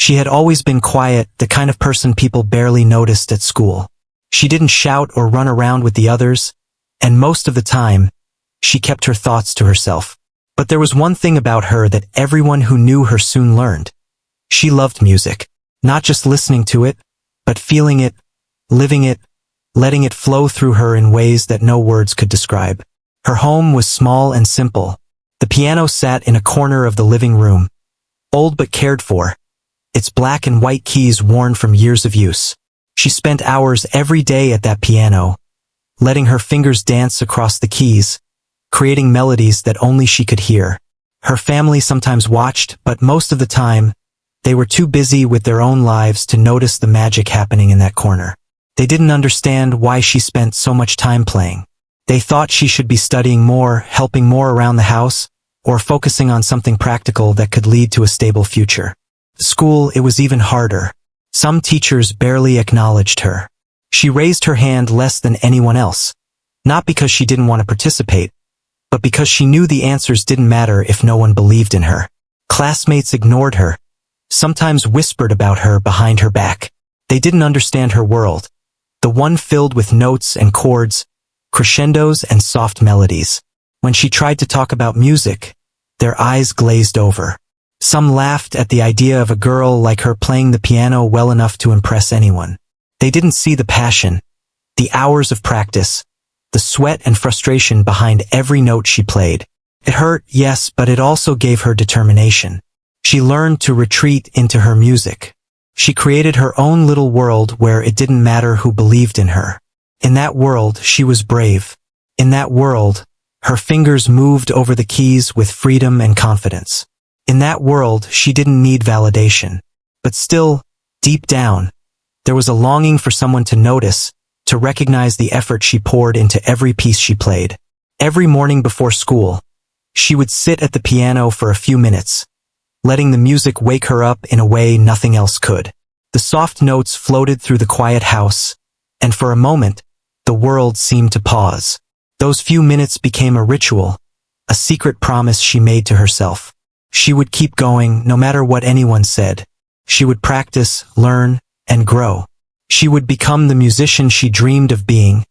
She had always been quiet, the kind of person people barely noticed at school. She didn't shout or run around with the others, and most of the time, she kept her thoughts to herself. But there was one thing about her that everyone who knew her soon learned. She loved music. Not just listening to it, but feeling it, living it, letting it flow through her in ways that no words could describe. Her home was small and simple. The piano sat in a corner of the living room, old but cared for, its black and white keys worn from years of use. She spent hours every day at that piano, letting her fingers dance across the keys, creating melodies that only she could hear. Her family sometimes watched, but most of the time, they were too busy with their own lives to notice the magic happening in that corner. They didn't understand why she spent so much time playing. They thought she should be studying more, helping more around the house, or focusing on something practical that could lead to a stable future. School, it was even harder. Some teachers barely acknowledged her. She raised her hand less than anyone else, not because she didn't want to participate, but because she knew the answers didn't matter if no one believed in her. Classmates ignored her, sometimes whispered about her behind her back. They didn't understand her world, the one filled with notes and chords, crescendos and soft melodies. When she tried to talk about music, their eyes glazed over. Some laughed at the idea of a girl like her playing the piano well enough to impress anyone. They didn't see the passion, the hours of practice, the sweat and frustration behind every note she played. It hurt, yes, but it also gave her determination. She learned to retreat into her music. She created her own little world where it didn't matter who believed in her. In that world, she was brave. In that world, her fingers moved over the keys with freedom and confidence. In that world, she didn't need validation. But still, deep down, there was a longing for someone to notice, to recognize the effort she poured into every piece she played. Every morning before school, she would sit at the piano for a few minutes, letting the music wake her up in a way nothing else could. The soft notes floated through the quiet house, and for a moment, the world seemed to pause. Those few minutes became a ritual, a secret promise she made to herself. She would keep going no matter what anyone said. She would practice, learn, and grow. She would become the musician she dreamed of being,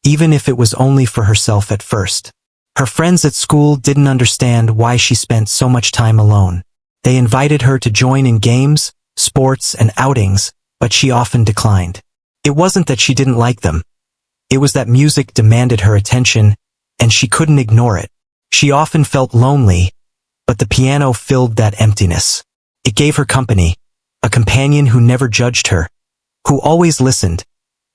even if it was only for herself at first. Her friends at school didn't understand why she spent so much time alone. They invited her to join in games, sports, and outings, but she often declined. It wasn't that she didn't like them. It was that music demanded her attention, and she couldn't ignore it. She often felt lonely, but the piano filled that emptiness. It gave her company, a companion who never judged her, who always listened,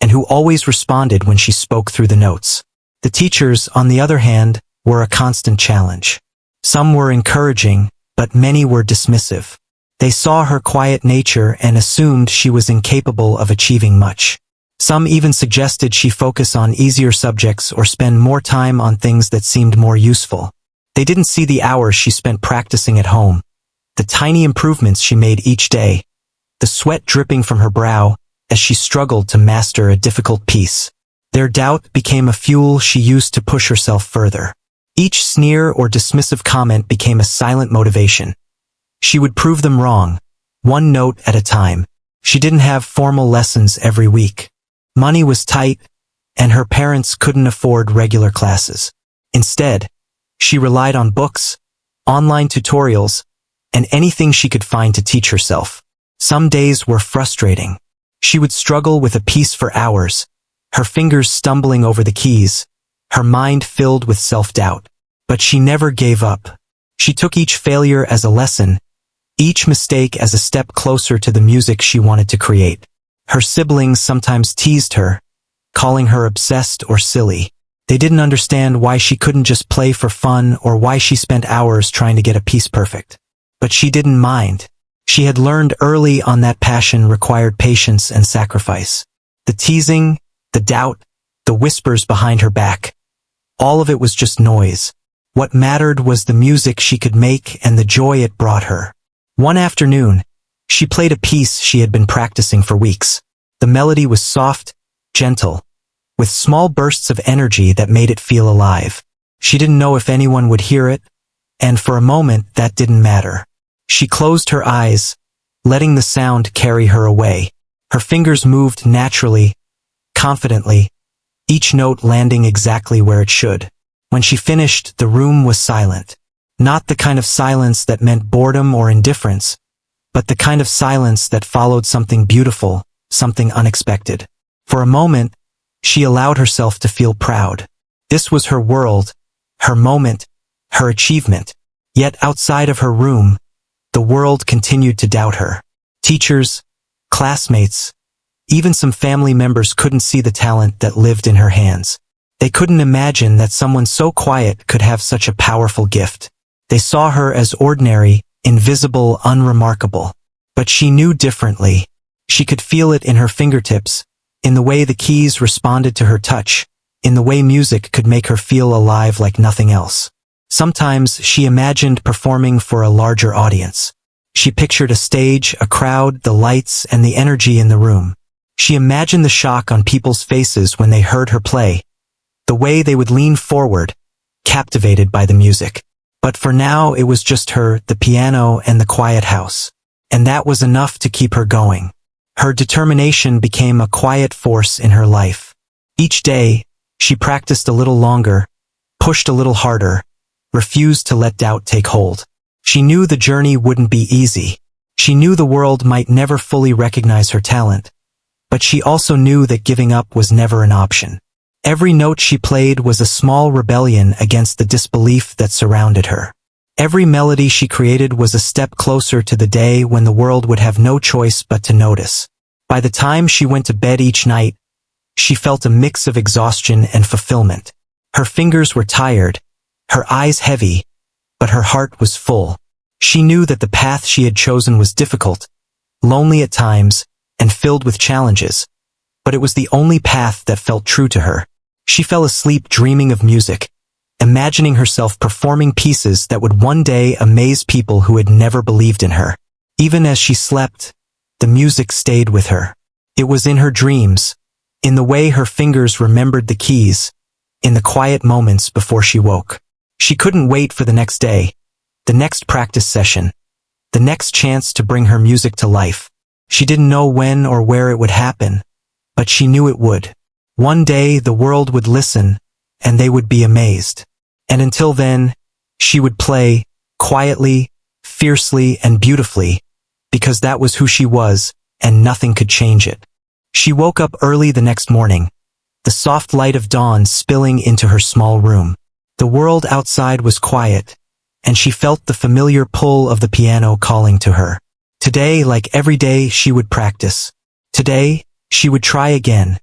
and who always responded when she spoke through the notes. The teachers, on the other hand, were a constant challenge. Some were encouraging, but many were dismissive. They saw her quiet nature and assumed she was incapable of achieving much. Some even suggested she focus on easier subjects or spend more time on things that seemed more useful. They didn't see the hours she spent practicing at home, the tiny improvements she made each day, the sweat dripping from her brow as she struggled to master a difficult piece. Their doubt became a fuel she used to push herself further. Each sneer or dismissive comment became a silent motivation. She would prove them wrong, one note at a time. She didn't have formal lessons every week. Money was tight, and her parents couldn't afford regular classes. Instead, she relied on books, online tutorials, and anything she could find to teach herself. Some days were frustrating. She would struggle with a piece for hours, her fingers stumbling over the keys, her mind filled with self-doubt. But she never gave up. She took each failure as a lesson, each mistake as a step closer to the music she wanted to create. Her siblings sometimes teased her, calling her obsessed or silly. They didn't understand why she couldn't just play for fun or why she spent hours trying to get a piece perfect. But she didn't mind. She had learned early on that passion required patience and sacrifice. The teasing, the doubt, the whispers behind her back. All of it was just noise. What mattered was the music she could make and the joy it brought her. One afternoon, she played a piece she had been practicing for weeks. The melody was soft, gentle, with small bursts of energy that made it feel alive. She didn't know if anyone would hear it, and for a moment that didn't matter. She closed her eyes, letting the sound carry her away. Her fingers moved naturally, confidently, each note landing exactly where it should. When she finished, the room was silent. Not the kind of silence that meant boredom or indifference, but the kind of silence that followed something beautiful, something unexpected. For a moment, she allowed herself to feel proud. This was her world, her moment, her achievement. Yet outside of her room, the world continued to doubt her. Teachers, classmates, even some family members couldn't see the talent that lived in her hands. They couldn't imagine that someone so quiet could have such a powerful gift. They saw her as ordinary, invisible, unremarkable. But she knew differently. She could feel it in her fingertips, in the way the keys responded to her touch, in the way music could make her feel alive like nothing else. Sometimes she imagined performing for a larger audience. She pictured a stage, a crowd, the lights, and the energy in the room. She imagined the shock on people's faces when they heard her play, the way they would lean forward, captivated by the music. But for now it was just her, the piano, and the quiet house. And that was enough to keep her going. Her determination became a quiet force in her life. Each day, she practiced a little longer, pushed a little harder, refused to let doubt take hold. She knew the journey wouldn't be easy. She knew the world might never fully recognize her talent. But she also knew that giving up was never an option. Every note she played was a small rebellion against the disbelief that surrounded her. Every melody she created was a step closer to the day when the world would have no choice but to notice. By the time she went to bed each night, she felt a mix of exhaustion and fulfillment. Her fingers were tired, her eyes heavy, but her heart was full. She knew that the path she had chosen was difficult, lonely at times, and filled with challenges. But it was the only path that felt true to her. She fell asleep dreaming of music, imagining herself performing pieces that would one day amaze people who had never believed in her. Even as she slept, the music stayed with her. It was in her dreams, in the way her fingers remembered the keys, in the quiet moments before she woke. She couldn't wait for the next day, the next practice session, the next chance to bring her music to life. She didn't know when or where it would happen, but she knew it would. One day the world would listen, and they would be amazed. And until then, she would play, quietly, fiercely, and beautifully, because that was who she was, and nothing could change it. She woke up early the next morning, the soft light of dawn spilling into her small room. The world outside was quiet, and she felt the familiar pull of the piano calling to her. Today, like every day, she would practice. Today, she would try again,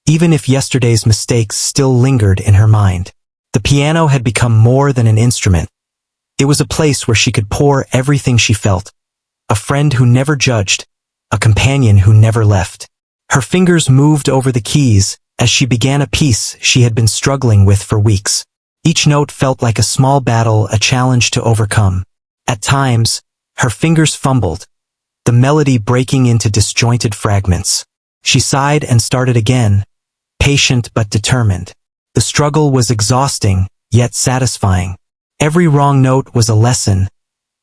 even if yesterday's mistakes still lingered in her mind. The piano had become more than an instrument. It was a place where she could pour everything she felt, a friend who never judged, a companion who never left. Her fingers moved over the keys as she began a piece she had been struggling with for weeks. Each note felt like a small battle, a challenge to overcome. At times, her fingers fumbled, the melody breaking into disjointed fragments. She sighed and started again, patient but determined. The struggle was exhausting, yet satisfying. Every wrong note was a lesson,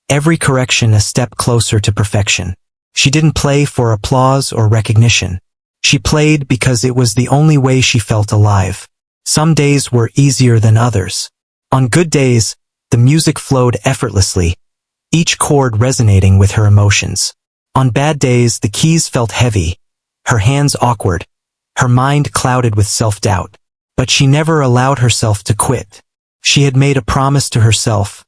every correction a step closer to perfection. She didn't play for applause or recognition. She played because it was the only way she felt alive. Some days were easier than others. On good days, the music flowed effortlessly, each chord resonating with her emotions. On bad days, the keys felt heavy, her hands awkward, her mind clouded with self-doubt. But she never allowed herself to quit. She had made a promise to herself,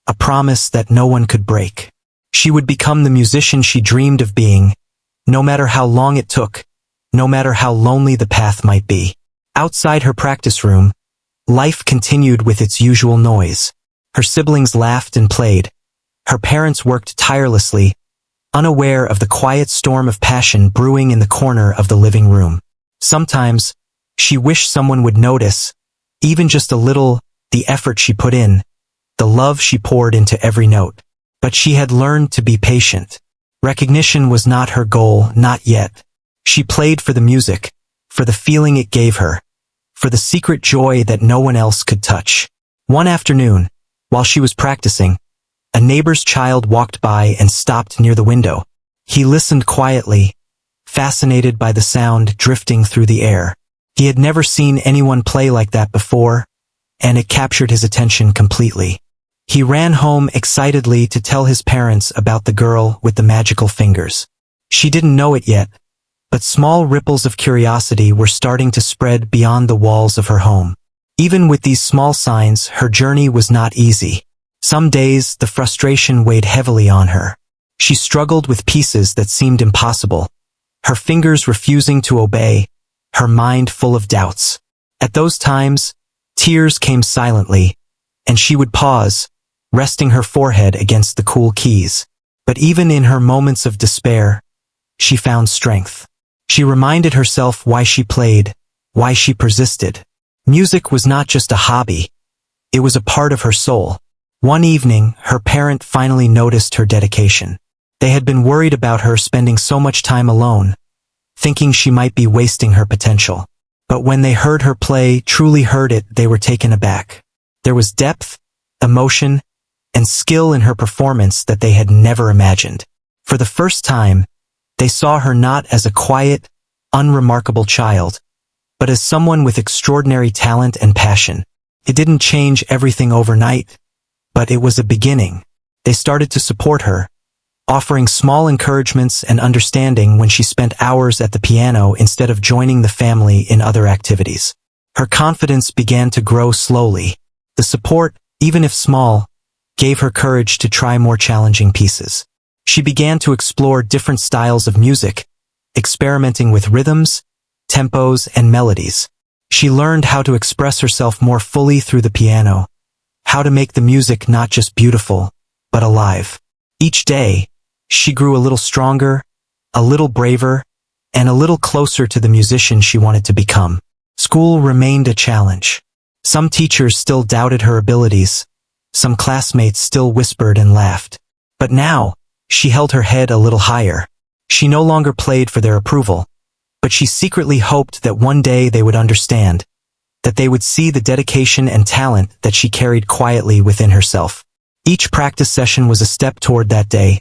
a promise that no one could break. She would become the musician she dreamed of being, no matter how long it took, no matter how lonely the path might be. Outside her practice room, life continued with its usual noise. Her siblings laughed and played. Her parents worked tirelessly, unaware of the quiet storm of passion brewing in the corner of the living room. Sometimes, she wished someone would notice, even just a little, the effort she put in, the love she poured into every note. But she had learned to be patient. Recognition was not her goal, not yet. She played for the music, for the feeling it gave her, for the secret joy that no one else could touch. One afternoon, while she was practicing, a neighbor's child walked by and stopped near the window. He listened quietly, fascinated by the sound drifting through the air. He had never seen anyone play like that before, and it captured his attention completely. He ran home excitedly to tell his parents about the girl with the magical fingers. She didn't know it yet, but small ripples of curiosity were starting to spread beyond the walls of her home. Even with these small signs, her journey was not easy. Some days, the frustration weighed heavily on her. She struggled with pieces that seemed impossible, her fingers refusing to obey, her mind full of doubts. At those times, tears came silently, and she would pause, resting her forehead against the cool keys. But even in her moments of despair, she found strength. She reminded herself why she played, why she persisted. Music was not just a hobby. It was a part of her soul. One evening, her parent finally noticed her dedication. They had been worried about her spending so much time alone, thinking she might be wasting her potential. But when they heard her play, truly heard it, they were taken aback. There was depth, emotion, and skill in her performance that they had never imagined. For the first time, they saw her not as a quiet, unremarkable child, but as someone with extraordinary talent and passion. It didn't change everything overnight, but it was a beginning. They started to support her, offering small encouragements and understanding when she spent hours at the piano instead of joining the family in other activities. Her confidence began to grow slowly. The support, even if small, gave her courage to try more challenging pieces. She began to explore different styles of music, experimenting with rhythms, tempos, and melodies. She learned how to express herself more fully through the piano, how to make the music not just beautiful, but alive. Each day, she grew a little stronger, a little braver, and a little closer to the musician she wanted to become. School remained a challenge. Some teachers still doubted her abilities. Some classmates still whispered and laughed. But now, she held her head a little higher. She no longer played for their approval, but she secretly hoped that one day they would understand, that they would see the dedication and talent that she carried quietly within herself. Each practice session was a step toward that day.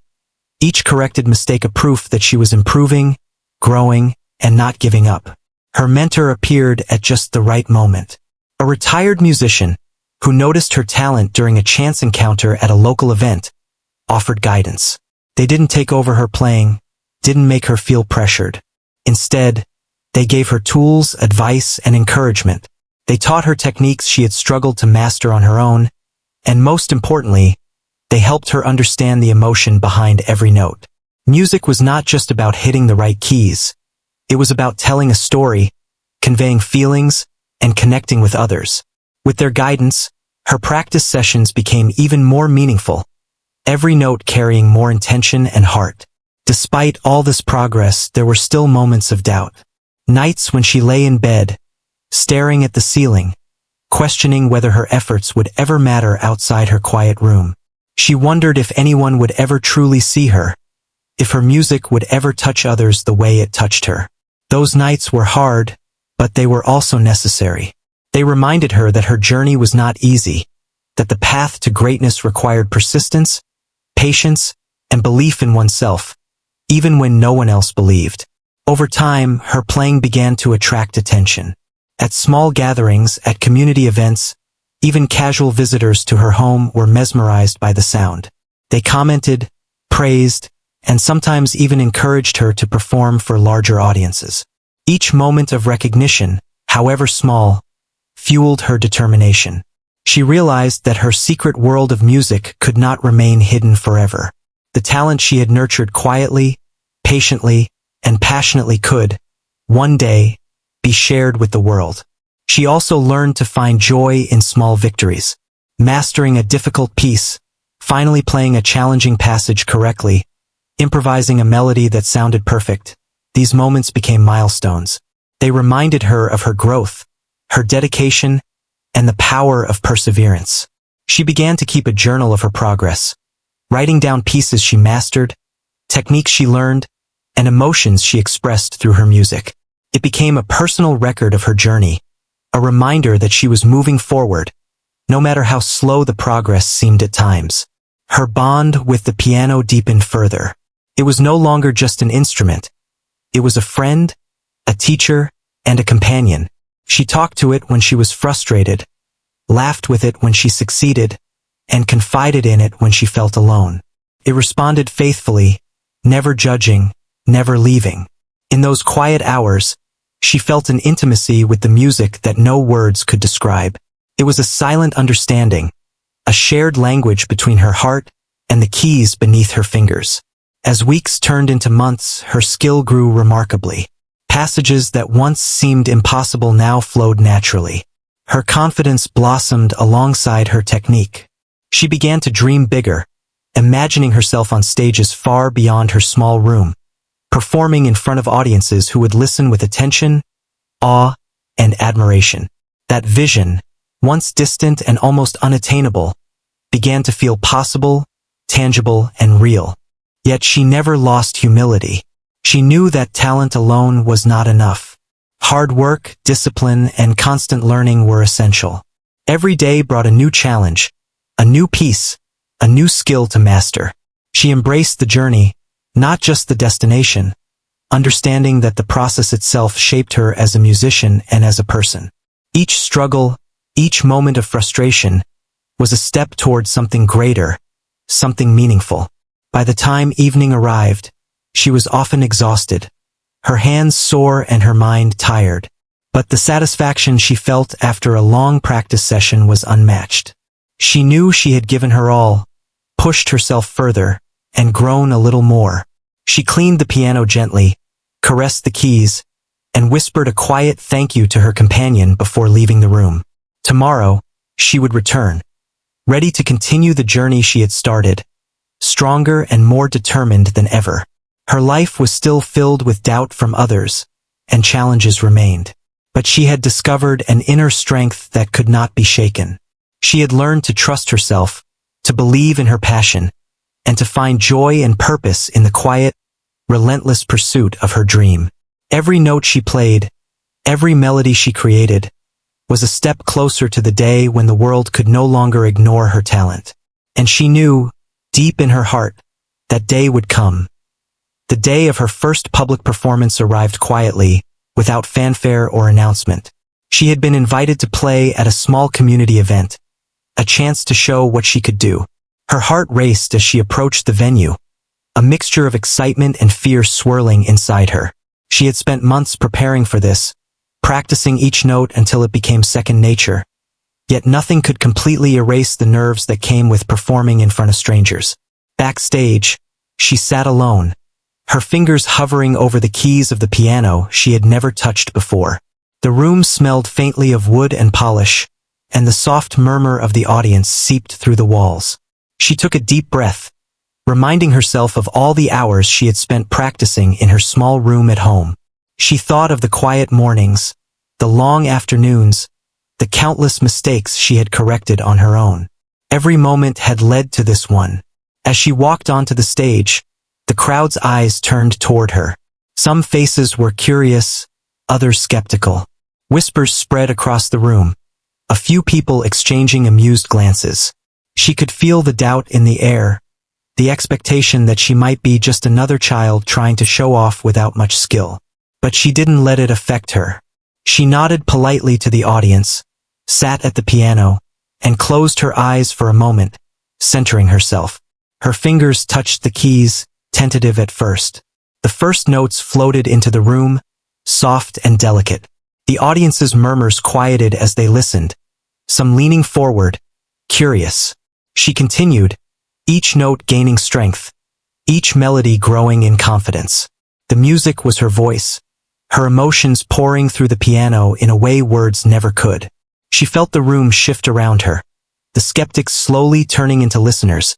Each corrected mistake a proof that she was improving, growing, and not giving up. Her mentor appeared at just the right moment. A retired musician, who noticed her talent during a chance encounter at a local event, offered guidance. They didn't take over her playing, didn't make her feel pressured. Instead, they gave her tools, advice, and encouragement. They taught her techniques she had struggled to master on her own, and most importantly, they helped her understand the emotion behind every note. Music was not just about hitting the right keys. It was about telling a story, conveying feelings, and connecting with others. With their guidance, her practice sessions became even more meaningful, every note carrying more intention and heart. Despite all this progress, there were still moments of doubt. Nights when she lay in bed, staring at the ceiling, questioning whether her efforts would ever matter outside her quiet room. She wondered if anyone would ever truly see her, if her music would ever touch others the way it touched her. Those nights were hard, but they were also necessary. They reminded her that her journey was not easy, that the path to greatness required persistence, patience, and belief in oneself, even when no one else believed. Over time, her playing began to attract attention. At small gatherings, at community events, even casual visitors to her home were mesmerized by the sound. They commented, praised, and sometimes even encouraged her to perform for larger audiences. Each moment of recognition, however small, fueled her determination. She realized that her secret world of music could not remain hidden forever. The talent she had nurtured quietly, patiently, and passionately could, one day, be shared with the world. She also learned to find joy in small victories. Mastering a difficult piece, finally playing a challenging passage correctly, improvising a melody that sounded perfect. These moments became milestones. They reminded her of her growth, her dedication, and the power of perseverance. She began to keep a journal of her progress, writing down pieces she mastered, techniques she learned, and emotions she expressed through her music. It became a personal record of her journey, a reminder that she was moving forward, no matter how slow the progress seemed at times. Her bond with the piano deepened further. It was no longer just an instrument. It was a friend, a teacher, and a companion. She talked to it when she was frustrated, laughed with it when she succeeded, and confided in it when she felt alone. It responded faithfully, never judging, never leaving. In those quiet hours, she felt an intimacy with the music that no words could describe. It was a silent understanding, a shared language between her heart and the keys beneath her fingers. As weeks turned into months, her skill grew remarkably. Passages that once seemed impossible now flowed naturally. Her confidence blossomed alongside her technique. She began to dream bigger, imagining herself on stages far beyond her small room, performing in front of audiences who would listen with attention, awe, and admiration. That vision, once distant and almost unattainable, began to feel possible, tangible, and real. Yet she never lost humility. She knew that talent alone was not enough. Hard work, discipline, and constant learning were essential. Every day brought a new challenge, a new piece, a new skill to master. She embraced the journey, not just the destination, understanding that the process itself shaped her as a musician and as a person. Each struggle, each moment of frustration, was a step toward something greater, something meaningful. By the time evening arrived, she was often exhausted, her hands sore and her mind tired. But the satisfaction she felt after a long practice session was unmatched. She knew she had given her all, pushed herself further, and grown a little more. She cleaned the piano gently, caressed the keys, and whispered a quiet thank you to her companion before leaving the room. Tomorrow, she would return, ready to continue the journey she had started, stronger and more determined than ever. Her life was still filled with doubt from others, and challenges remained. But she had discovered an inner strength that could not be shaken. She had learned to trust herself, to believe in her passion, and to find joy and purpose in the quiet, relentless pursuit of her dream. Every note she played, every melody she created, was a step closer to the day when the world could no longer ignore her talent. And she knew, deep in her heart, that day would come. The day of her first public performance arrived quietly, without fanfare or announcement. She had been invited to play at a small community event, a chance to show what she could do. Her heart raced as she approached the venue, a mixture of excitement and fear swirling inside her. She had spent months preparing for this, practicing each note until it became second nature. Yet nothing could completely erase the nerves that came with performing in front of strangers. Backstage, she sat alone, her fingers hovering over the keys of the piano she had never touched before. The room smelled faintly of wood and polish, and the soft murmur of the audience seeped through the walls. She took a deep breath, reminding herself of all the hours she had spent practicing in her small room at home. She thought of the quiet mornings, the long afternoons, the countless mistakes she had corrected on her own. Every moment had led to this one. As she walked onto the stage, the crowd's eyes turned toward her. Some faces were curious, others skeptical. Whispers spread across the room, a few people exchanging amused glances. She could feel the doubt in the air, the expectation that she might be just another child trying to show off without much skill. But she didn't let it affect her. She nodded politely to the audience, sat at the piano, and closed her eyes for a moment, centering herself. Her fingers touched the keys, tentative at first. The first notes floated into the room, soft and delicate. The audience's murmurs quieted as they listened, some leaning forward, curious. She continued, each note gaining strength, each melody growing in confidence. The music was her voice, her emotions pouring through the piano in a way words never could. She felt the room shift around her, the skeptics slowly turning into listeners,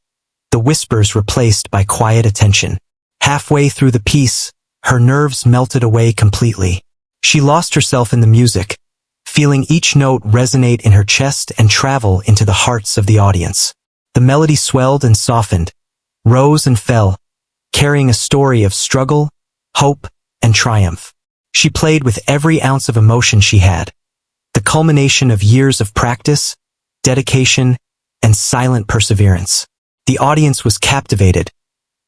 the whispers replaced by quiet attention. Halfway through the piece, her nerves melted away completely. She lost herself in the music, feeling each note resonate in her chest and travel into the hearts of the audience. The melody swelled and softened, rose and fell, carrying a story of struggle, hope, and triumph. She played with every ounce of emotion she had, the culmination of years of practice, dedication, and silent perseverance. The audience was captivated,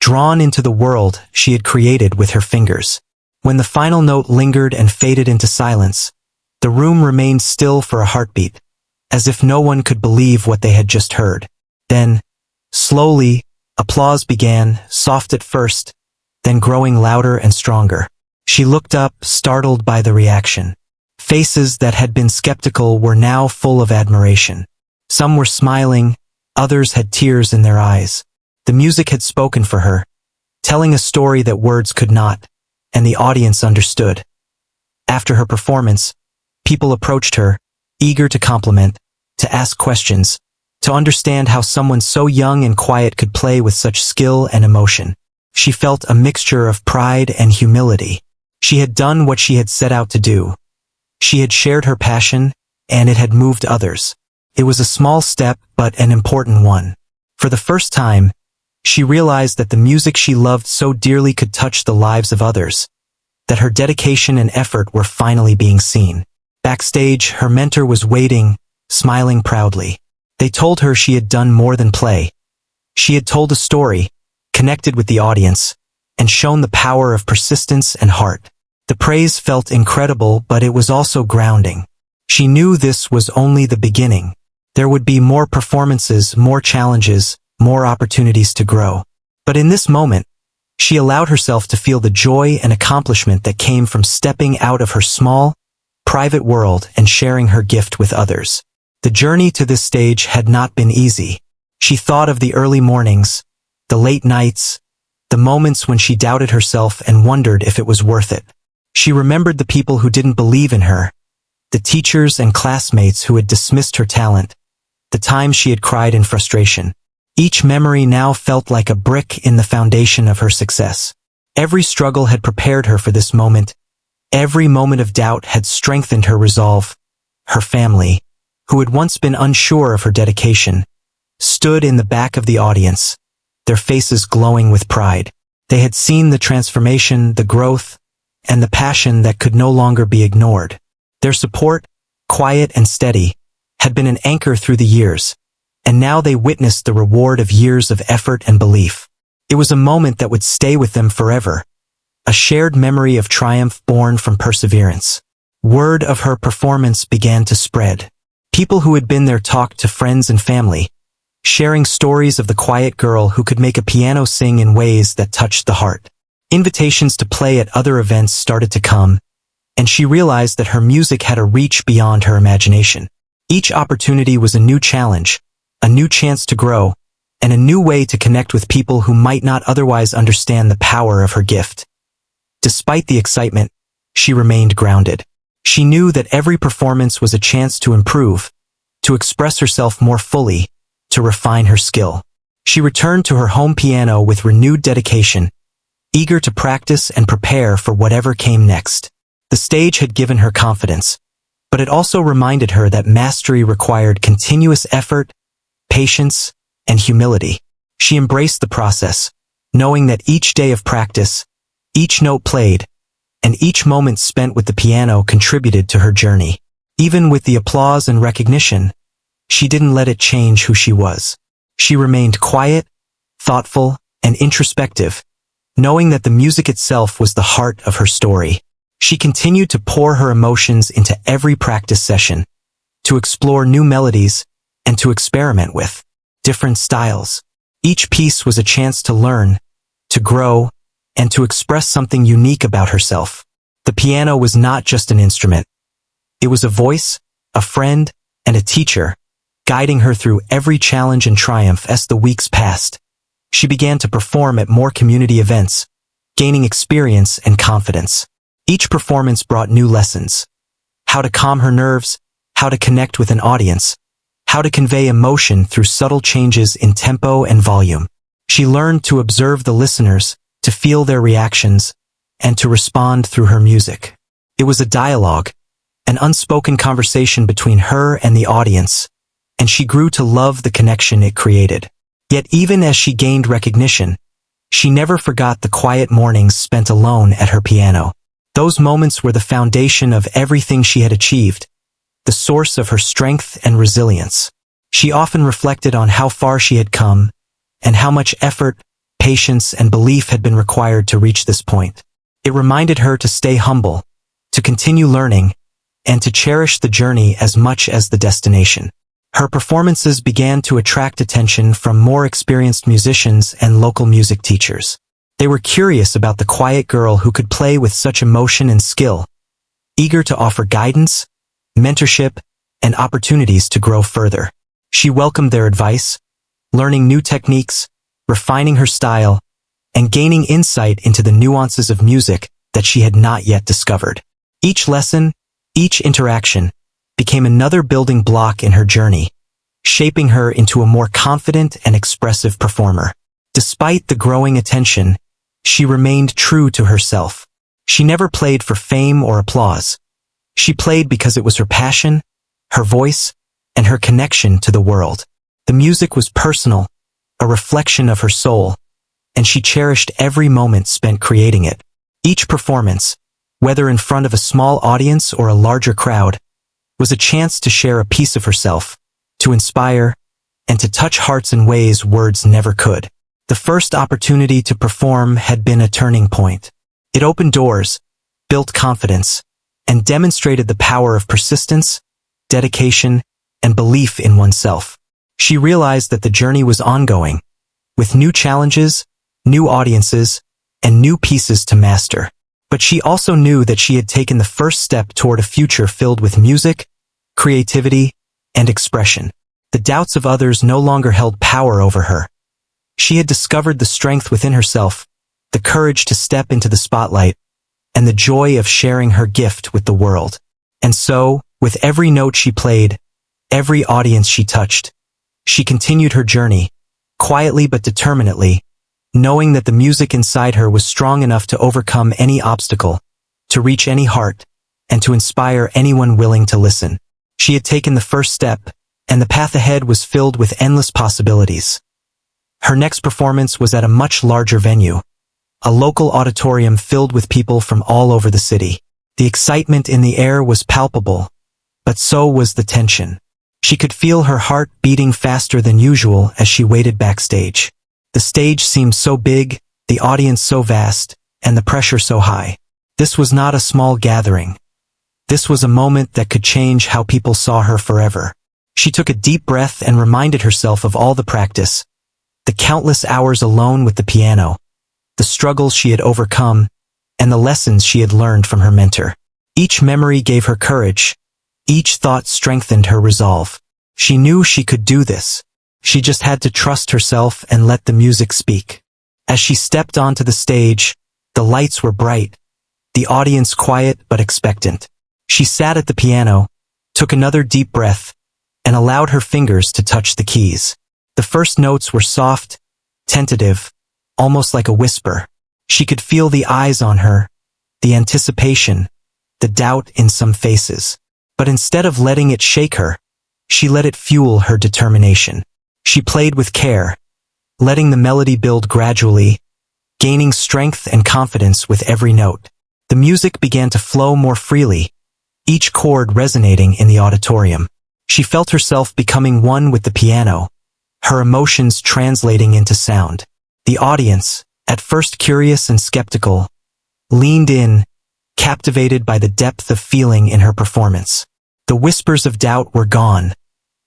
drawn into the world she had created with her fingers. When the final note lingered and faded into silence, the room remained still for a heartbeat, as if no one could believe what they had just heard. Then, slowly, applause began, soft at first, then growing louder and stronger. She looked up, startled by the reaction. Faces that had been skeptical were now full of admiration. Some were smiling, others had tears in their eyes. The music had spoken for her, telling a story that words could not, and the audience understood. After her performance, people approached her, eager to compliment, to ask questions, to understand how someone so young and quiet could play with such skill and emotion. She felt a mixture of pride and humility. She had done what she had set out to do. She had shared her passion, and it had moved others. It was a small step, but an important one. For the first time, she realized that the music she loved so dearly could touch the lives of others, that her dedication and effort were finally being seen. Backstage, her mentor was waiting, smiling proudly. They told her she had done more than play. She had told a story, connected with the audience, and shown the power of persistence and heart. The praise felt incredible, but it was also grounding. She knew this was only the beginning. There would be more performances, more challenges, more opportunities to grow. But in this moment, she allowed herself to feel the joy and accomplishment that came from stepping out of her small, private world and sharing her gift with others. The journey to this stage had not been easy. She thought of the early mornings, the late nights, the moments when she doubted herself and wondered if it was worth it. She remembered the people who didn't believe in her, the teachers and classmates who had dismissed her talent, the times she had cried in frustration. Each memory now felt like a brick in the foundation of her success. Every struggle had prepared her for this moment. Every moment of doubt had strengthened her resolve. Her family, who had once been unsure of her dedication, stood in the back of the audience, their faces glowing with pride. They had seen the transformation, the growth, and the passion that could no longer be ignored. Their support, quiet and steady, had been an anchor through the years, and now they witnessed the reward of years of effort and belief. It was a moment that would stay with them forever, a shared memory of triumph born from perseverance. Word of her performance began to spread. People who had been there talked to friends and family, sharing stories of the quiet girl who could make a piano sing in ways that touched the heart. Invitations to play at other events started to come, and she realized that her music had a reach beyond her imagination. Each opportunity was a new challenge, a new chance to grow, and a new way to connect with people who might not otherwise understand the power of her gift. Despite the excitement, she remained grounded. She knew that every performance was a chance to improve, to express herself more fully, to refine her skill. She returned to her home piano with renewed dedication, eager to practice and prepare for whatever came next. The stage had given her confidence, but it also reminded her that mastery required continuous effort, patience, and humility. She embraced the process, knowing that each day of practice, each note played, and each moment spent with the piano contributed to her journey. Even with the applause and recognition, she didn't let it change who she was. She remained quiet, thoughtful, and introspective, knowing that the music itself was the heart of her story. She continued to pour her emotions into every practice session, to explore new melodies, and to experiment with different styles. Each piece was a chance to learn, to grow, and to express something unique about herself. The piano was not just an instrument. It was a voice, a friend, and a teacher, guiding her through every challenge and triumph. As the weeks passed, she began to perform at more community events, gaining experience and confidence. Each performance brought new lessons: how to calm her nerves, how to connect with an audience, how to convey emotion through subtle changes in tempo and volume. She learned to observe the listeners, to feel their reactions, and to respond through her music. It was a dialogue, an unspoken conversation between her and the audience, and she grew to love the connection it created. Yet even as she gained recognition, she never forgot the quiet mornings spent alone at her piano. Those moments were the foundation of everything she had achieved, the source of her strength and resilience. She often reflected on how far she had come, and how much effort, patience, and belief had been required to reach this point. It reminded her to stay humble, to continue learning, and to cherish the journey as much as the destination. Her performances began to attract attention from more experienced musicians and local music teachers. They were curious about the quiet girl who could play with such emotion and skill, eager to offer guidance, mentorship, and opportunities to grow further. She welcomed their advice, learning new techniques, refining her style, and gaining insight into the nuances of music that she had not yet discovered. Each lesson, each interaction, became another building block in her journey, shaping her into a more confident and expressive performer. Despite the growing attention, she remained true to herself. She never played for fame or applause. She played because it was her passion, her voice, and her connection to the world. The music was personal, a reflection of her soul, and she cherished every moment spent creating it. Each performance, whether in front of a small audience or a larger crowd, was a chance to share a piece of herself, to inspire, and to touch hearts in ways words never could. The first opportunity to perform had been a turning point. It opened doors, built confidence, and demonstrated the power of persistence, dedication, and belief in oneself. She realized that the journey was ongoing, with new challenges, new audiences, and new pieces to master. But she also knew that she had taken the first step toward a future filled with music, creativity, and expression. The doubts of others no longer held power over her. She had discovered the strength within herself, the courage to step into the spotlight, and the joy of sharing her gift with the world. And so, with every note she played, every audience she touched, she continued her journey, quietly but determinedly, knowing that the music inside her was strong enough to overcome any obstacle, to reach any heart, and to inspire anyone willing to listen. She had taken the first step, and the path ahead was filled with endless possibilities. Her next performance was at a much larger venue, a local auditorium filled with people from all over the city. The excitement in the air was palpable, but so was the tension. She could feel her heart beating faster than usual as she waited backstage. The stage seemed so big, the audience so vast, and the pressure so high. This was not a small gathering. This was a moment that could change how people saw her forever. She took a deep breath and reminded herself of all the practice, the countless hours alone with the piano, the struggles she had overcome, and the lessons she had learned from her mentor. Each memory gave her courage. Each thought strengthened her resolve. She knew she could do this. She just had to trust herself and let the music speak. As she stepped onto the stage, the lights were bright, the audience quiet but expectant. She sat at the piano, took another deep breath, and allowed her fingers to touch the keys. The first notes were soft, tentative, almost like a whisper. She could feel the eyes on her, the anticipation, the doubt in some faces. But instead of letting it shake her, she let it fuel her determination. She played with care, letting the melody build gradually, gaining strength and confidence with every note. The music began to flow more freely, each chord resonating in the auditorium. She felt herself becoming one with the piano, her emotions translating into sound. The audience, at first curious and skeptical, leaned in, captivated by the depth of feeling in her performance. The whispers of doubt were gone,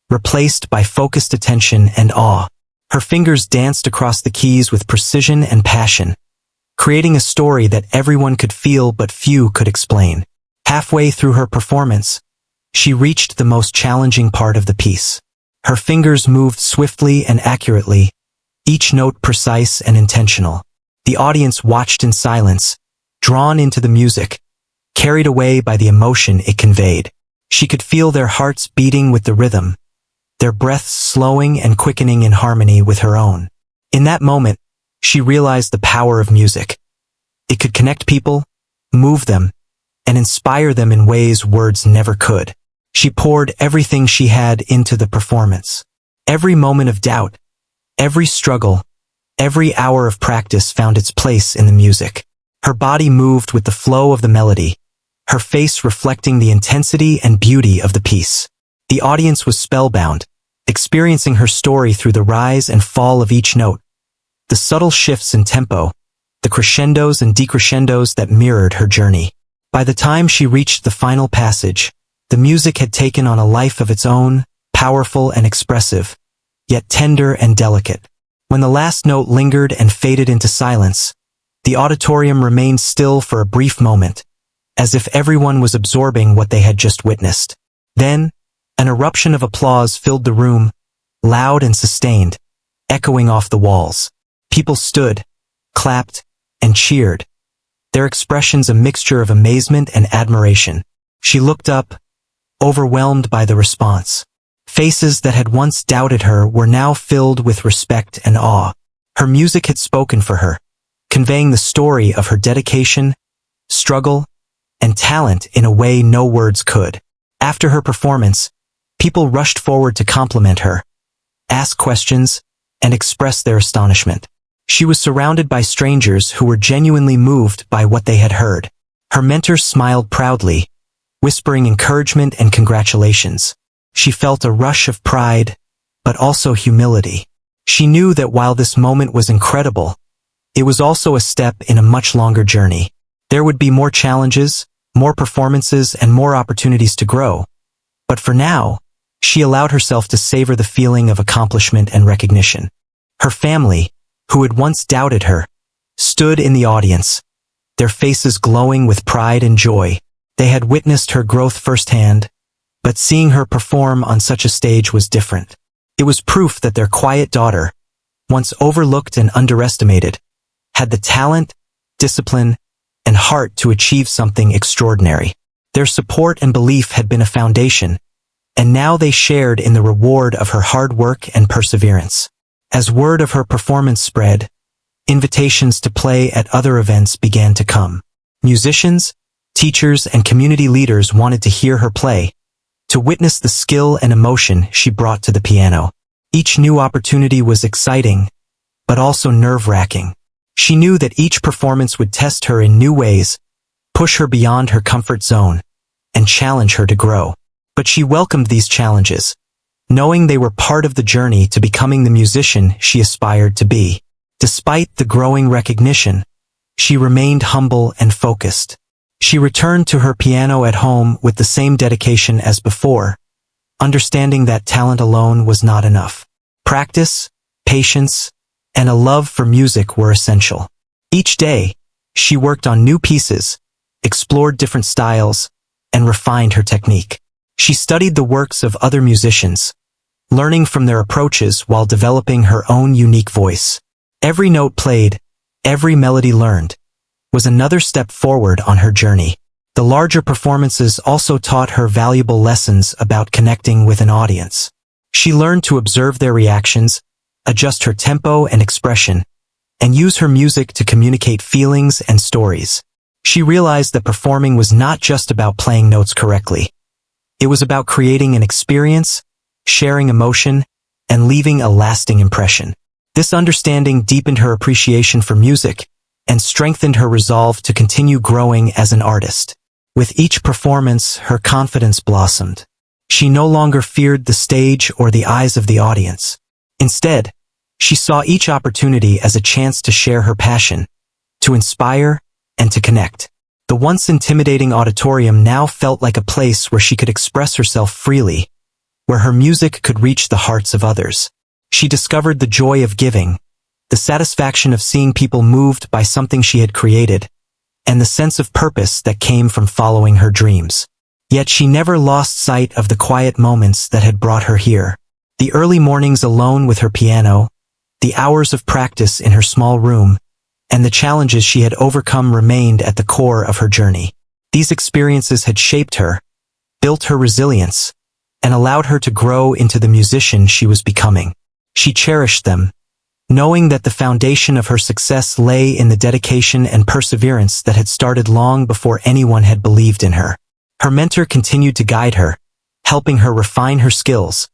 replaced by focused attention and awe. Her fingers danced across the keys with precision and passion, creating a story that everyone could feel but few could explain. Halfway through her performance, she reached the most challenging part of the piece. Her fingers moved swiftly and accurately, each note precise and intentional. The audience watched in silence, drawn into the music, carried away by the emotion it conveyed. She could feel their hearts beating with the rhythm, their breaths slowing and quickening in harmony with her own. In that moment, she realized the power of music. It could connect people, move them, and inspire them in ways words never could. She poured everything she had into the performance. Every moment of doubt, every struggle, every hour of practice found its place in the music. Her body moved with the flow of the melody, her face reflecting the intensity and beauty of the piece. The audience was spellbound, experiencing her story through the rise and fall of each note, the the subtle shifts in tempo, the crescendos and decrescendos that mirrored her journey. By the time she reached the final passage, the music had taken on a life of its own, powerful and expressive, yet tender and delicate. When the last note lingered and faded into silence, the auditorium remained still for a brief moment, as if everyone was absorbing what they had just witnessed. Then, an eruption of applause filled the room, loud and sustained, echoing off the walls. People stood, clapped, and cheered, their expressions a mixture of amazement and admiration. She looked up, overwhelmed by the response. Faces that had once doubted her were now filled with respect and awe. Her music had spoken for her, conveying the story of her dedication, struggle, and talent in a way no words could. After her performance, people rushed forward to compliment her, ask questions, and express their astonishment. She was surrounded by strangers who were genuinely moved by what they had heard. Her mentor smiled proudly, whispering encouragement and congratulations. She felt a rush of pride, but also humility. She knew that while this moment was incredible, it was also a step in a much longer journey. There would be more challenges, more performances, and more opportunities to grow. But for now, she allowed herself to savor the feeling of accomplishment and recognition. Her family, who had once doubted her, stood in the audience, their faces glowing with pride and joy. They had witnessed her growth firsthand, but seeing her perform on such a stage was different. It was proof that their quiet daughter, once overlooked and underestimated, had the talent, discipline, and heart to achieve something extraordinary. Their support and belief had been a foundation, and now they shared in the reward of her hard work and perseverance. As word of her performance spread, invitations to play at other events began to come. Musicians, teachers, and community leaders wanted to hear her play, to witness the skill and emotion she brought to the piano. Each new opportunity was exciting, but also nerve-wracking. She knew that each performance would test her in new ways, push her beyond her comfort zone, and challenge her to grow. But she welcomed these challenges, knowing they were part of the journey to becoming the musician she aspired to be. Despite the growing recognition, she remained humble and focused. She returned to her piano at home with the same dedication as before, understanding that talent alone was not enough. Practice, patience, and a love for music were essential. Each day, she worked on new pieces, explored different styles, and refined her technique. She studied the works of other musicians, learning from their approaches while developing her own unique voice. Every note played, every melody learned, was another step forward on her journey. The larger performances also taught her valuable lessons about connecting with an audience. She learned to observe their reactions, adjust her tempo and expression, and use her music to communicate feelings and stories. She realized that performing was not just about playing notes correctly. It was about creating an experience, sharing emotion, and leaving a lasting impression. This understanding deepened her appreciation for music and strengthened her resolve to continue growing as an artist. With each performance, her confidence blossomed. She no longer feared the stage or the eyes of the audience. Instead, she saw each opportunity as a chance to share her passion, to inspire, and to connect. The once intimidating auditorium now felt like a place where she could express herself freely, where her music could reach the hearts of others. She discovered the joy of giving, the satisfaction of seeing people moved by something she had created, and the sense of purpose that came from following her dreams. Yet she never lost sight of the quiet moments that had brought her here. The early mornings alone with her piano, the hours of practice in her small room, and the challenges she had overcome remained at the core of her journey. These experiences had shaped her, built her resilience, and allowed her to grow into the musician she was becoming. She cherished them, knowing that the foundation of her success lay in the dedication and perseverance that had started long before anyone had believed in her. Her mentor continued to guide her, helping her refine her skills,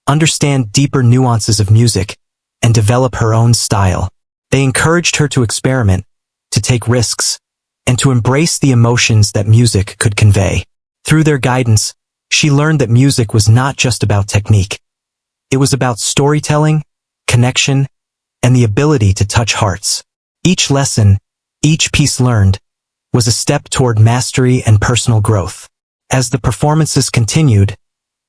understand deeper nuances of music, and develop her own style. They encouraged her to experiment, to take risks, and to embrace the emotions that music could convey. Through their guidance, she learned that music was not just about technique. It was about storytelling, connection, and the ability to touch hearts. Each lesson, each piece learned, was a step toward mastery and personal growth. As the performances continued,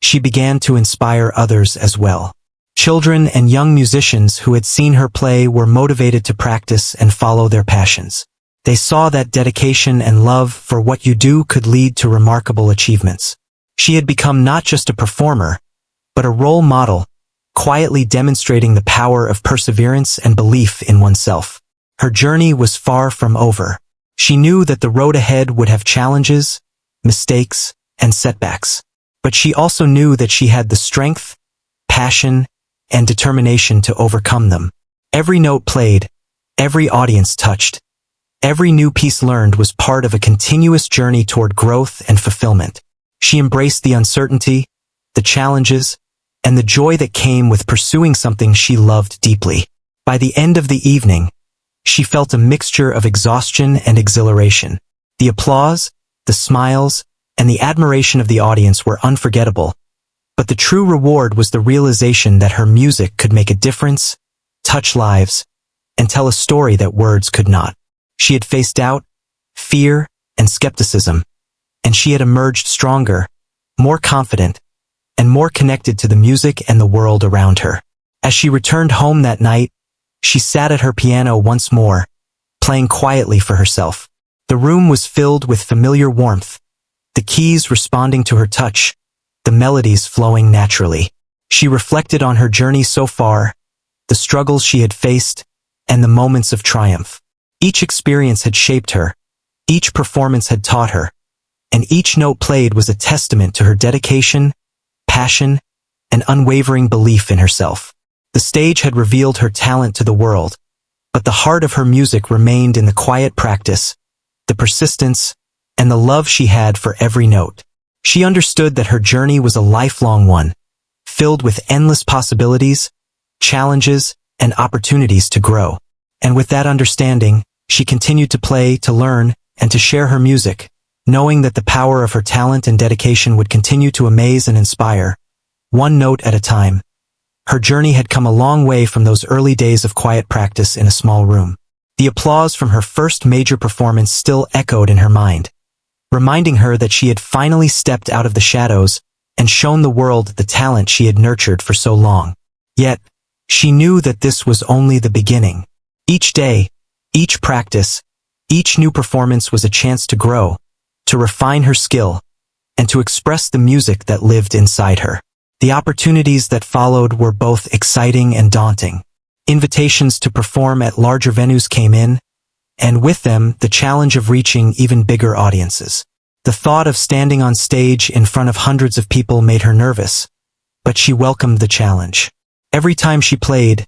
she began to inspire others as well. Children and young musicians who had seen her play were motivated to practice and follow their passions. They saw that dedication and love for what you do could lead to remarkable achievements. She had become not just a performer, but a role model, quietly demonstrating the power of perseverance and belief in oneself. Her journey was far from over. She knew that the road ahead would have challenges, mistakes, and setbacks. But she also knew that she had the strength, passion, and determination to overcome them. Every note played, every audience touched, every new piece learned was part of a continuous journey toward growth and fulfillment. She embraced the uncertainty, the challenges, and the joy that came with pursuing something she loved deeply. By the end of the evening, she felt a mixture of exhaustion and exhilaration. The applause, the smiles, and the admiration of the audience were unforgettable, but the true reward was the realization that her music could make a difference, touch lives, and tell a story that words could not. She had faced doubt, fear, and skepticism, and she had emerged stronger, more confident, and more connected to the music and the world around her. As she returned home that night, she sat at her piano once more, playing quietly for herself. The room was filled with familiar warmth, the keys responding to her touch, the melodies flowing naturally. She reflected on her journey so far, the struggles she had faced, and the moments of triumph. Each experience had shaped her, each performance had taught her, and each note played was a testament to her dedication, passion, and unwavering belief in herself. The stage had revealed her talent to the world, but the heart of her music remained in the quiet practice, the persistence, and the love she had for every note. She understood that her journey was a lifelong one, filled with endless possibilities, challenges, and opportunities to grow. And with that understanding, she continued to play, to learn, and to share her music, knowing that the power of her talent and dedication would continue to amaze and inspire, one note at a time. Her journey had come a long way from those early days of quiet practice in a small room. The applause from her first major performance still echoed in her mind, reminding her that she had finally stepped out of the shadows and shown the world the talent she had nurtured for so long. Yet, she knew that this was only the beginning. Each day, each practice, each new performance was a chance to grow, to refine her skill, and to express the music that lived inside her. The opportunities that followed were both exciting and daunting. Invitations to perform at larger venues came in, and with them, the challenge of reaching even bigger audiences. The thought of standing on stage in front of hundreds of people made her nervous, but she welcomed the challenge. Every time she played,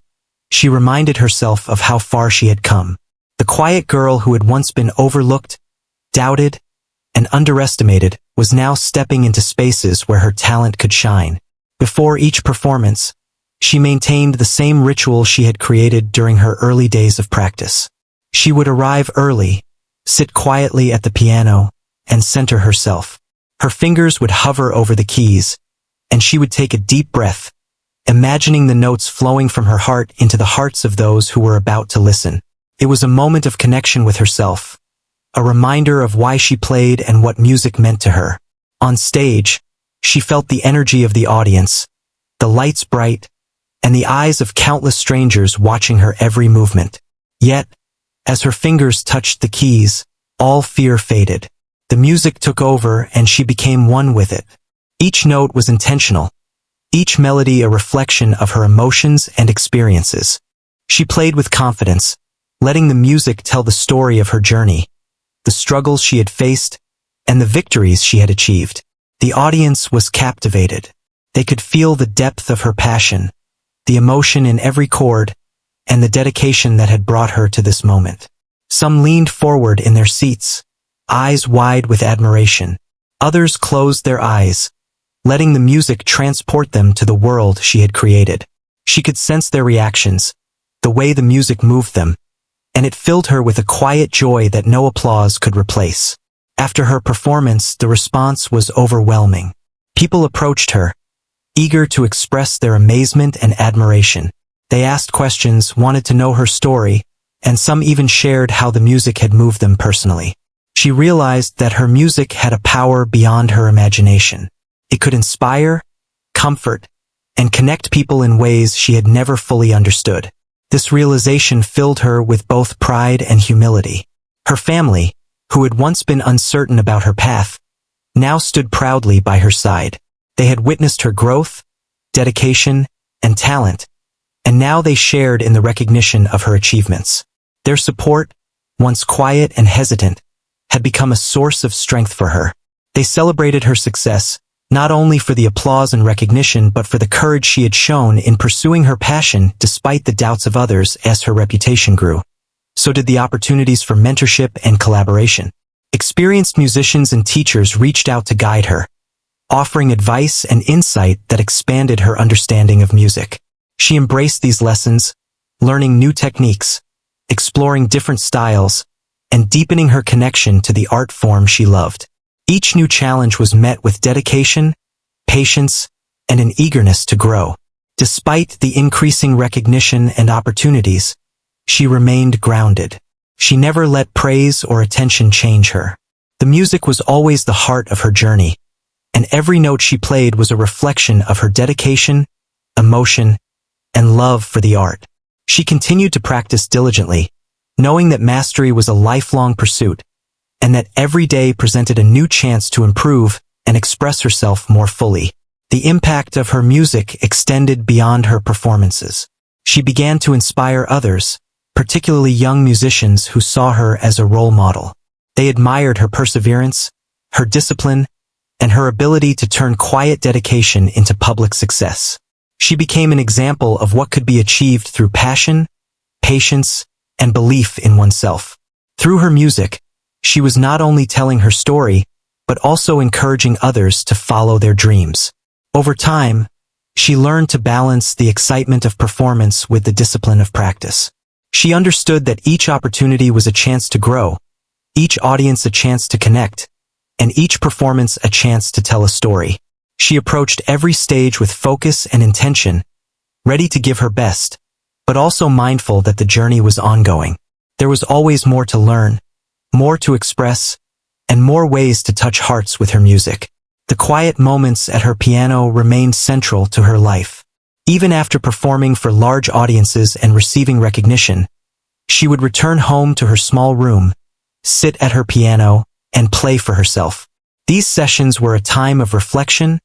she reminded herself of how far she had come. The quiet girl who had once been overlooked, doubted, and underestimated was now stepping into spaces where her talent could shine. Before each performance, she maintained the same ritual she had created during her early days of practice. She would arrive early, sit quietly at the piano, and center herself. Her fingers would hover over the keys, and she would take a deep breath, imagining the notes flowing from her heart into the hearts of those who were about to listen. It was a moment of connection with herself, a reminder of why she played and what music meant to her. On stage, she felt the energy of the audience, the lights bright, and the eyes of countless strangers watching her every movement. Yet, as her fingers touched the keys, all fear faded. The music took over and she became one with it. Each note was intentional, each melody a reflection of her emotions and experiences. She played with confidence, letting the music tell the story of her journey, the struggles she had faced, and the victories she had achieved. The audience was captivated. They could feel the depth of her passion, the emotion in every chord, and the dedication that had brought her to this moment. Some leaned forward in their seats, eyes wide with admiration. Others closed their eyes, letting the music transport them to the world she had created. She could sense their reactions, the way the music moved them, and it filled her with a quiet joy that no applause could replace. After her performance, the response was overwhelming. People approached her, eager to express their amazement and admiration. They asked questions, wanted to know her story, and some even shared how the music had moved them personally. She realized that her music had a power beyond her imagination. It could inspire, comfort, and connect people in ways she had never fully understood. This realization filled her with both pride and humility. Her family, who had once been uncertain about her path, now stood proudly by her side. They had witnessed her growth, dedication, and talent, and now they shared in the recognition of her achievements. Their support, once quiet and hesitant, had become a source of strength for her. They celebrated her success, not only for the applause and recognition but for the courage she had shown in pursuing her passion despite the doubts of others. As her reputation grew, so did the opportunities for mentorship and collaboration. Experienced musicians and teachers reached out to guide her, offering advice and insight that expanded her understanding of music. She embraced these lessons, learning new techniques, exploring different styles, and deepening her connection to the art form she loved. Each new challenge was met with dedication, patience, and an eagerness to grow. Despite the increasing recognition and opportunities, she remained grounded. She never let praise or attention change her. The music was always the heart of her journey, and every note she played was a reflection of her dedication, emotion, and love for the art. She continued to practice diligently, knowing that mastery was a lifelong pursuit, and that every day presented a new chance to improve and express herself more fully. The impact of her music extended beyond her performances. She began to inspire others, particularly young musicians who saw her as a role model. They admired her perseverance, her discipline, and her ability to turn quiet dedication into public success. She became an example of what could be achieved through passion, patience, and belief in oneself. Through her music, she was not only telling her story, but also encouraging others to follow their dreams. Over time, she learned to balance the excitement of performance with the discipline of practice. She understood that each opportunity was a chance to grow, each audience a chance to connect, and each performance a chance to tell a story. She approached every stage with focus and intention, ready to give her best, but also mindful that the journey was ongoing. There was always more to learn, more to express, and more ways to touch hearts with her music. The quiet moments at her piano remained central to her life. Even after performing for large audiences and receiving recognition, she would return home to her small room, sit at her piano, and play for herself. These sessions were a time of reflection,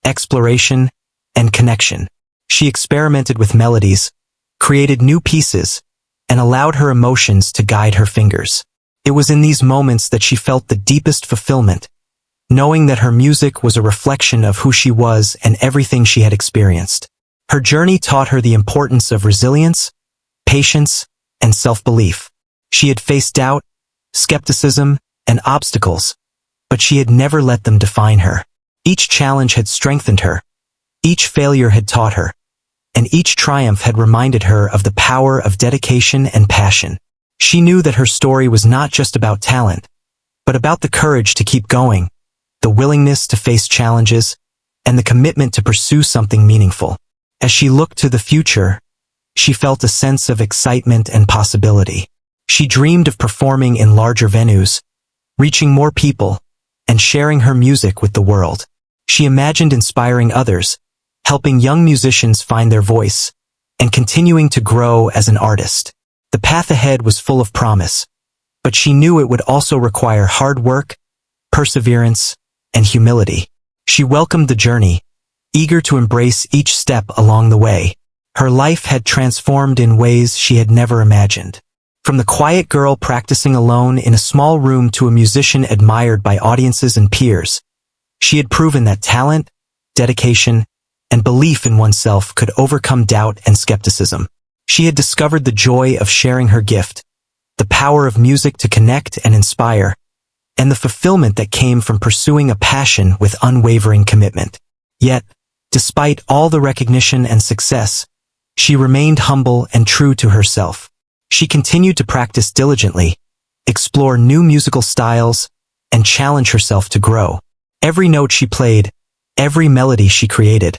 exploration, and connection. She experimented with melodies, created new pieces, and allowed her emotions to guide her fingers. It was in these moments that she felt the deepest fulfillment, knowing that her music was a reflection of who she was and everything she had experienced. Her journey taught her the importance of resilience, patience, and self-belief. She had faced doubt, skepticism, and obstacles, but she had never let them define her. Each challenge had strengthened her, each failure had taught her, and each triumph had reminded her of the power of dedication and passion. She knew that her story was not just about talent, but about the courage to keep going, the willingness to face challenges, and the commitment to pursue something meaningful. As she looked to the future, she felt a sense of excitement and possibility. She dreamed of performing in larger venues, reaching more people, and sharing her music with the world. She imagined inspiring others, helping young musicians find their voice, and continuing to grow as an artist. The path ahead was full of promise, but she knew it would also require hard work, perseverance, and humility. She welcomed the journey, eager to embrace each step along the way. Her life had transformed in ways she had never imagined. From the quiet girl practicing alone in a small room to a musician admired by audiences and peers, she had proven that talent, dedication, and belief in oneself could overcome doubt and skepticism. She had discovered the joy of sharing her gift, the power of music to connect and inspire, and the fulfillment that came from pursuing a passion with unwavering commitment. Yet, despite all the recognition and success, she remained humble and true to herself. She continued to practice diligently, explore new musical styles, and challenge herself to grow. Every note she played, every melody she created,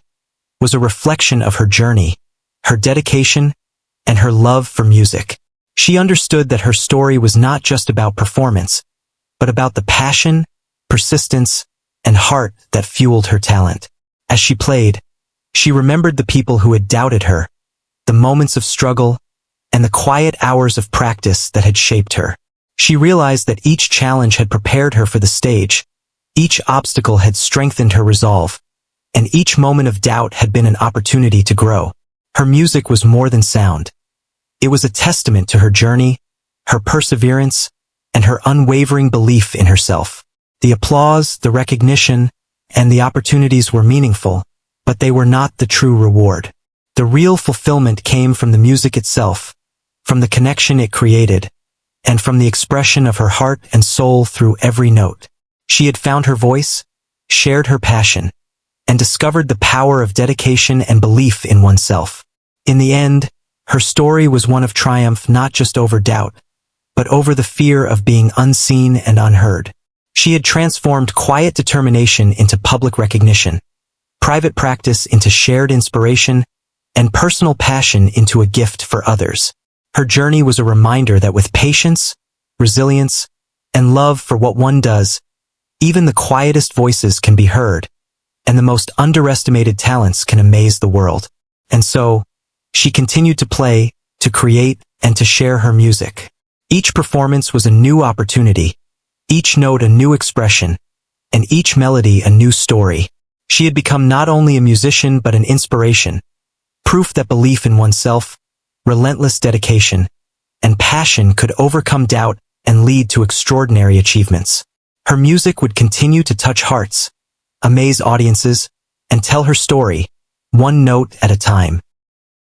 was a reflection of her journey, her dedication, and her love for music. She understood that her story was not just about performance, but about the passion, persistence, and heart that fueled her talent. As she played, she remembered the people who had doubted her, the moments of struggle, and the quiet hours of practice that had shaped her. She realized that each challenge had prepared her for the stage, each obstacle had strengthened her resolve, and each moment of doubt had been an opportunity to grow. Her music was more than sound. It was a testament to her journey, her perseverance, and her unwavering belief in herself. The applause, the recognition, and the opportunities were meaningful, but they were not the true reward. The real fulfillment came from the music itself, from the connection it created, and from the expression of her heart and soul through every note. She had found her voice, shared her passion, and discovered the power of dedication and belief in oneself. In the end, her story was one of triumph not just over doubt, but over the fear of being unseen and unheard. She had transformed quiet determination into public recognition, private practice into shared inspiration, and personal passion into a gift for others. Her journey was a reminder that with patience, resilience, and love for what one does, even the quietest voices can be heard, and the most underestimated talents can amaze the world. And so, she continued to play, to create, and to share her music. Each performance was a new opportunity, each note a new expression, and each melody a new story. She had become not only a musician but an inspiration, proof that belief in oneself, relentless dedication, and passion could overcome doubt and lead to extraordinary achievements. Her music would continue to touch hearts, amaze audiences, and tell her story, one note at a time.